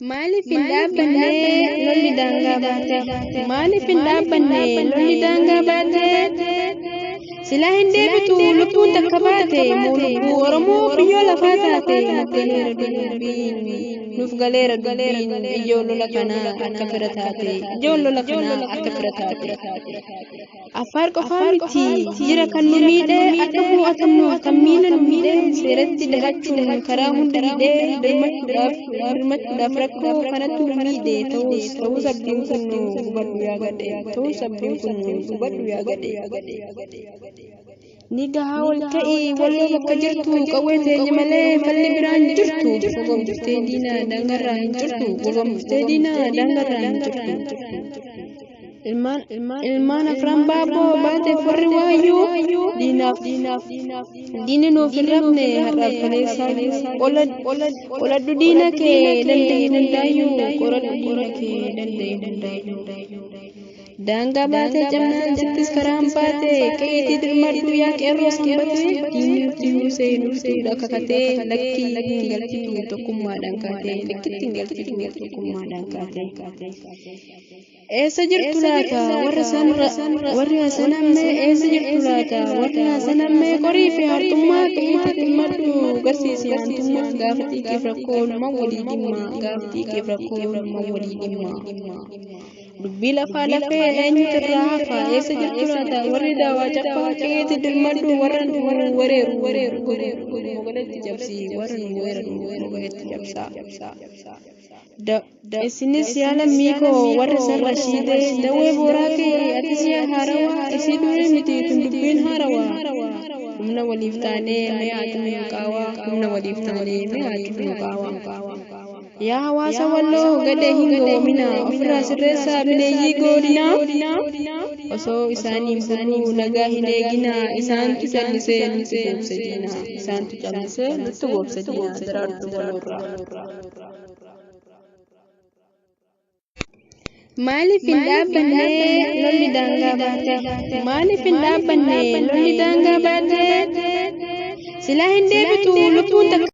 Maaliif hin dhaabbanne lolli daangaa baate? Maaliif hin dhaabbanne lolli daangaa baate? Silaa hin deebitu lubbuun takka baate moo lubbuu Oromoo biyyoo lafaa taate? Nuuf galeera dubbiin ijoo lola kanaa akka fira taate. Ijoo lola kanaa akka fira taate. Affaar qofaa miti jira kan nu miidhee akka mo'atamnu kan miila nu miidhee seeratti dahachuun karaa hunda hidhee dirmachuudhaaf rakkoo kanatti nu miidhe ta'uu sabbiin kun nu hubadhu yaa gadhe. Ta'uu sabbiin kun nu hubadhu yaa gadhe. Ni gahaa wal ka'ii walloo bakka jirtu qawwee teenya malee falli biraan jirtu. Gogomtee diinaa daangarraa hin jirtu. Gogomtee diinaa daangarraa hin jirtu. Ilmaan afran baaboo baateef warri waayyuu diina nuuf hin rabne har'aaf kaleessaa qoladhu diina kee danda'e dandaayyuu qoradhu diina kee danda'e dandaayyuu. Daangaa baatee jennaan sittis karaan baate qe'eetii dirmadhu yaa qeerroo sanbatee diinni nutti buusee nurtuudha kakatee lakki galchitu tokkummaadhaan kaatee lakkitti galchitu tokkummaadhaan kaatee. Eessa jirtu laata warri hasanammee eessa jirtu laata warri hasanammee qorii fi hartummaa qe'eetii dirmadhu garsiisi aantummaa gaafa xiqqeef rakkoo nama walii dhimma gaafa xiqqeef rakkoo nama walii dhimma. Dubbii lafaa lafee eenyutu irraa hafa eessa jirtu laata warri daawaa caffaa qe'eetii dirmadhu warra wereeru mogaleetti cabsi warra nu weeraru mogaleetti cabsa. Isinis yaala miikoo warri sarra shiidee dawwee booraa kee ati si'a haarawaa isii durii miti tun dubbiin haarawaa. Humna waliif taanee mee haatimu qaawaa humna waliif taanee mee haatimu qaawaa. Yaa hawaasa walloo gadee hin goomina ofirraa sirreessaa bineeyyii godinaa. Osoo isaanii buluu nagaa hin eegina isaantu callisee nutti goobse diina. Isaantu callisee nutti goobse diina daraartuu waloorraa. Maaliif hin dhaabbanne lolli daangaa baate? Maaliif hin dhaabbanne lolli daangaa baate? Silaa hin deebitu lubbuun takka